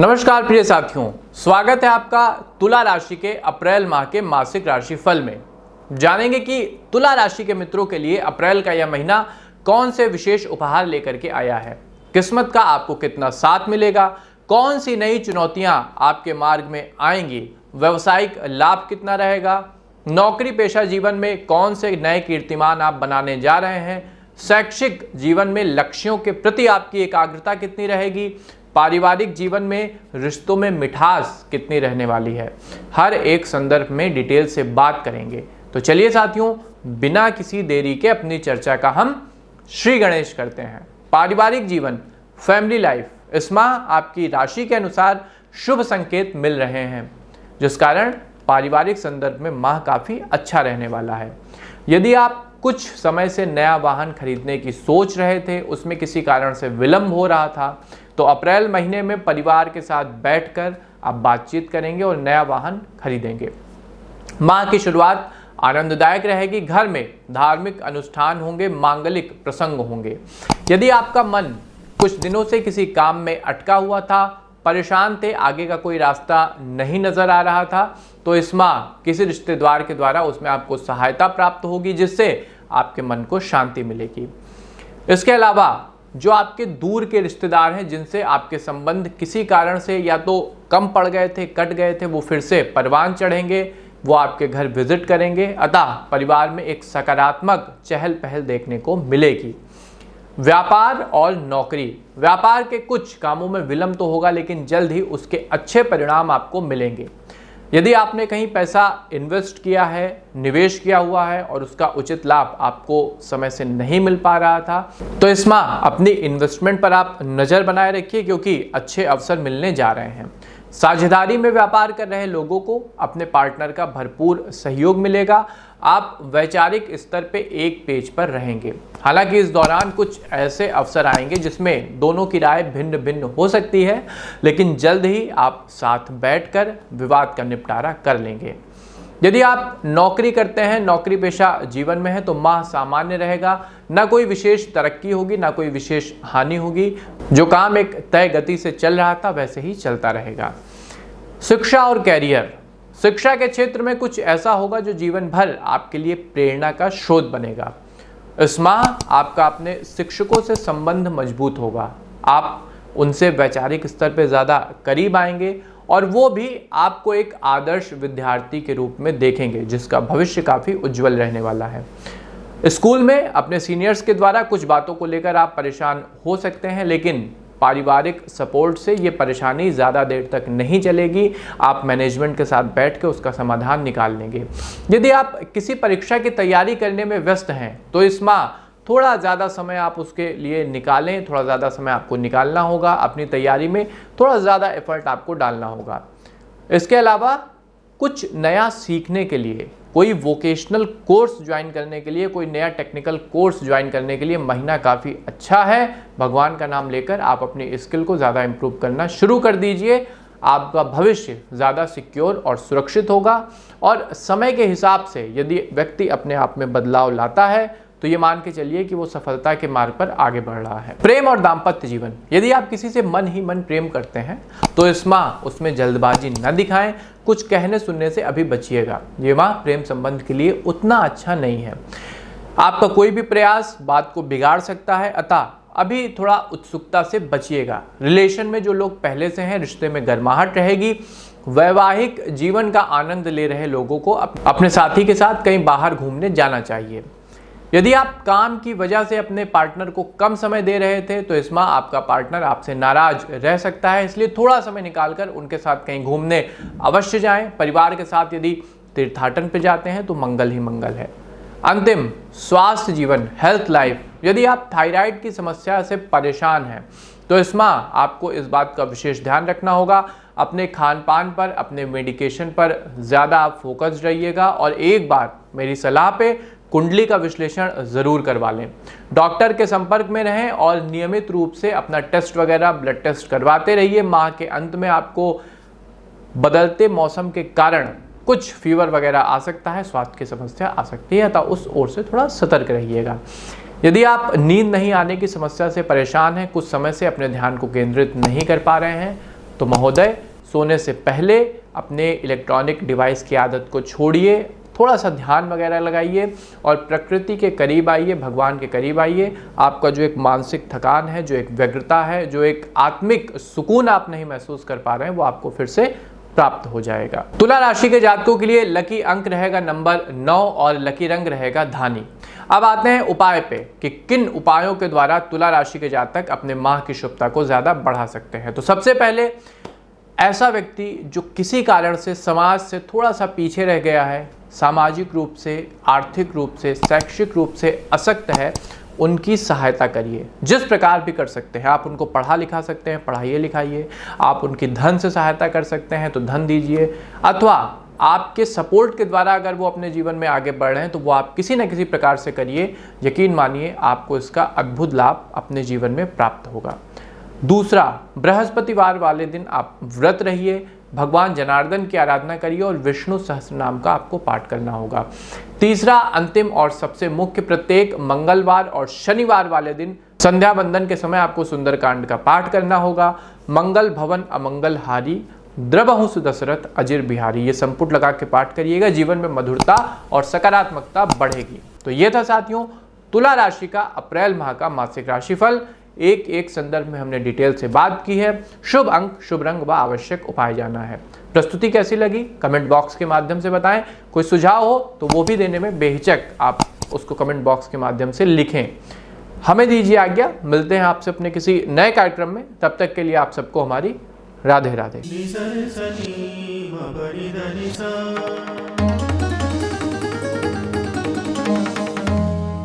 नमस्कार प्रिय साथियों, स्वागत है आपका तुला राशि के अप्रैल माह के मासिक राशि फल में। जानेंगे कि तुला राशि के मित्रों के लिए अप्रैल का यह महीना कौन से विशेष उपहार लेकर के आया है, किस्मत का आपको कितना साथ मिलेगा, कौन सी नई चुनौतियां आपके मार्ग में आएंगी, व्यवसायिक लाभ कितना रहेगा, नौकरी पेशा जीवन में कौन से नए कीर्तिमान आप बनाने जा रहे हैं, शैक्षिक जीवन में लक्ष्यों के प्रति आपकी एकाग्रता कितनी रहेगी, पारिवारिक जीवन में रिश्तों में मिठास कितनी रहने वाली है। हर एक संदर्भ में डिटेल से बात करेंगे। तो चलिए साथियों, बिना किसी देरी के अपनी चर्चा का हम श्री गणेश करते हैं। पारिवारिक जीवन, फैमिली लाइफ, इस माह आपकी राशि के अनुसार शुभ संकेत मिल रहे हैं, जिस कारण पारिवारिक संदर्भ में माह काफ़ी अच्छा रहने वाला है। यदि आप कुछ समय से नया वाहन खरीदने की सोच रहे थे, उसमें किसी कारण से विलंब हो रहा था, तो अप्रैल महीने में परिवार के साथ बैठकर आप बातचीत करेंगे और नया वाहन खरीदेंगे। माह की शुरुआत आनंददायक रहेगी। घर में धार्मिक अनुष्ठान होंगे, मांगलिक प्रसंग होंगे। यदि आपका मन कुछ दिनों से किसी काम में अटका हुआ था, परेशान थे, आगे का कोई रास्ता नहीं नजर आ रहा था, तो इस माह किसी रिश्तेदार के द्वारा उसमें आपको सहायता प्राप्त होगी, जिससे आपके मन को शांति मिलेगी। इसके अलावा जो आपके दूर के रिश्तेदार हैं, जिनसे आपके संबंध किसी कारण से या तो कम पड़ गए थे, कट गए थे, वो फिर से परवान चढ़ेंगे, वो आपके घर विजिट करेंगे। अतः परिवार में एक सकारात्मक चहल पहल देखने को मिलेगी। व्यापार और नौकरी, व्यापार के कुछ कामों में विलंब तो होगा, लेकिन जल्द ही उसके अच्छे परिणाम आपको मिलेंगे। यदि आपने कहीं पैसा इन्वेस्ट किया है, निवेश किया हुआ है और उसका उचित लाभ आपको समय से नहीं मिल पा रहा था, तो इस माह अपनी इन्वेस्टमेंट पर आप नज़र बनाए रखिए, क्योंकि अच्छे अवसर मिलने जा रहे हैं। साझेदारी में व्यापार कर रहे लोगों को अपने पार्टनर का भरपूर सहयोग मिलेगा। आप वैचारिक स्तर पे एक पेज पर रहेंगे। हालांकि इस दौरान कुछ ऐसे अवसर आएंगे जिसमें दोनों की राय भिन्न भिन्न हो सकती है, लेकिन जल्द ही आप साथ बैठकर विवाद का निपटारा कर लेंगे। यदि आप नौकरी करते हैं, नौकरी पेशा जीवन में है, तो माह सामान्य रहेगा। ना कोई विशेष तरक्की होगी, ना कोई विशेष हानि होगी। जो काम एक तय गति से चल रहा था वैसे ही चलता रहेगा। शिक्षा और कैरियर, शिक्षा के क्षेत्र में कुछ ऐसा होगा जो जीवन भर आपके लिए प्रेरणा का स्रोत बनेगा। इस माह आपका अपने शिक्षकों से संबंध मजबूत होगा। आप उनसे वैचारिक स्तर पर ज़्यादा करीब आएंगे और वो भी आपको एक आदर्श विद्यार्थी के रूप में देखेंगे, जिसका भविष्य काफ़ी उज्जवल रहने वाला है। स्कूल में अपने सीनियर्स के द्वारा कुछ बातों को लेकर आप परेशान हो सकते हैं, लेकिन पारिवारिक सपोर्ट से ये परेशानी ज़्यादा देर तक नहीं चलेगी। आप मैनेजमेंट के साथ बैठ के उसका समाधान निकाल लेंगे। यदि आप किसी परीक्षा की तैयारी करने में व्यस्त हैं, तो इस माह थोड़ा ज़्यादा समय आप उसके लिए निकालें। थोड़ा ज़्यादा समय आपको निकालना होगा, अपनी तैयारी में थोड़ा ज़्यादा एफर्ट आपको डालना होगा। इसके अलावा कुछ नया सीखने के लिए, कोई वोकेशनल कोर्स ज्वाइन करने के लिए, कोई नया टेक्निकल कोर्स ज्वाइन करने के लिए महीना काफ़ी अच्छा है। भगवान का नाम लेकर आप अपनी स्किल को ज़्यादा इम्प्रूव करना शुरू कर दीजिए। आपका भविष्य ज़्यादा सिक्योर और सुरक्षित होगा। और समय के हिसाब से यदि व्यक्ति अपने आप में बदलाव लाता है, तो ये मान के चलिए कि वो सफलता के मार्ग पर आगे बढ़ रहा है। प्रेम और दाम्पत्य जीवन, यदि आप किसी से मन ही मन प्रेम करते हैं, तो इस माह उसमें जल्दबाजी न दिखाएं। कुछ कहने सुनने से अभी बचिएगा। ये माह प्रेम संबंध के लिए उतना अच्छा नहीं है। आपका कोई भी प्रयास बात को बिगाड़ सकता है, अतः अभी थोड़ा उत्सुकता से बचिएगा। रिलेशन में जो लोग पहले से हैं, रिश्ते में गर्माहट रहेगी। वैवाहिक जीवन का आनंद ले रहे लोगों को अपने साथी के साथ कहीं बाहर घूमने जाना चाहिए। यदि आप काम की वजह से अपने पार्टनर को कम समय दे रहे थे, तो इस माह आपका पार्टनर आपसे नाराज रह सकता है, इसलिए थोड़ा समय निकालकर उनके साथ कहीं घूमने अवश्य जाएं। परिवार के साथ यदि तीर्थाटन पर जाते हैं तो मंगल ही मंगल है। अंतिम, स्वास्थ्य जीवन, हेल्थ लाइफ, यदि आप थायराइड की समस्या से परेशान हैं, तो इस माह आपको इस बात का विशेष ध्यान रखना होगा। अपने खान पान पर, अपने मेडिकेशन पर ज़्यादा आप फोकस रहिएगा और एक बार मेरी सलाह पे कुंडली का विश्लेषण ज़रूर करवा लें। डॉक्टर के संपर्क में रहें और नियमित रूप से अपना टेस्ट वगैरह, ब्लड टेस्ट करवाते रहिए। माह के अंत में आपको बदलते मौसम के कारण कुछ फीवर वगैरह आ सकता है, स्वास्थ्य की समस्या आ सकती है, तो उस ओर से थोड़ा सतर्क रहिएगा। यदि आप नींद नहीं आने की समस्या से परेशान हैं, कुछ समय से अपने ध्यान को केंद्रित नहीं कर पा रहे हैं, तो महोदय, सोने से पहले अपने इलेक्ट्रॉनिक डिवाइस की आदत को छोड़िए, थोड़ा सा ध्यान वगैरह लगाइए और प्रकृति के करीब आइए, भगवान के करीब आइए। आपका जो एक मानसिक थकान है, जो एक व्यग्रता है, जो एक आत्मिक सुकून आप नहीं महसूस कर पा रहे हैं, वो आपको फिर से प्राप्त हो जाएगा। तुला राशि के जातकों के लिए लकी अंक रहेगा नंबर 9 और लकी रंग रहेगा धानी। अब आते हैं उपाय पे कि किन उपायों के द्वारा तुला राशि के जातक अपने माह की शुभता को ज्यादा बढ़ा सकते हैं। तो सबसे पहले, ऐसा व्यक्ति जो किसी कारण से समाज से थोड़ा सा पीछे रह गया है, सामाजिक रूप से, आर्थिक रूप से, शैक्षिक रूप से अशक्त है, उनकी सहायता करिए। जिस प्रकार भी कर सकते हैं, आप उनको पढ़ा लिखा सकते हैं, पढ़ाइए लिखाइए। आप उनकी धन से सहायता कर सकते हैं तो धन दीजिए, अथवा आपके सपोर्ट के द्वारा अगर वो अपने जीवन में आगे बढ़ रहे हैं तो वो आप किसी न किसी प्रकार से करिए। यकीन मानिए आपको इसका अद्भुत लाभ अपने जीवन में प्राप्त होगा। दूसरा, बृहस्पतिवार वाले दिन आप व्रत रहिए, भगवान जनार्दन की आराधना करिए और विष्णु सहस्त्रनाम का आपको पाठ करना होगा। तीसरा, अंतिम और सबसे मुख्य, प्रत्येक मंगलवार और शनिवार वाले दिन संध्या वंदन के समय आपको सुंदरकांड का पाठ करना होगा। मंगल भवन अमंगल हारी, द्रवहु सुदशरथ अजिर बिहारी, ये संपुट लगा के पाठ करिएगा। जीवन में मधुरता और सकारात्मकता बढ़ेगी। तो ये था साथियों तुला राशि का अप्रैल माह का मासिक राशिफल। एक एक संदर्भ में हमने डिटेल से बात की है। शुभ अंक, शुभ रंग व आवश्यक उपाय जाना है। प्रस्तुति कैसी लगी कमेंट बॉक्स के माध्यम से बताएं। कोई सुझाव हो तो वो भी देने में बेहिचक आप उसको कमेंट बॉक्स के माध्यम से लिखें। हमें दीजिए आज्ञा, मिलते हैं आपसे अपने किसी नए कार्यक्रम में। तब तक के लिए आप सबको हमारी राधे राधे।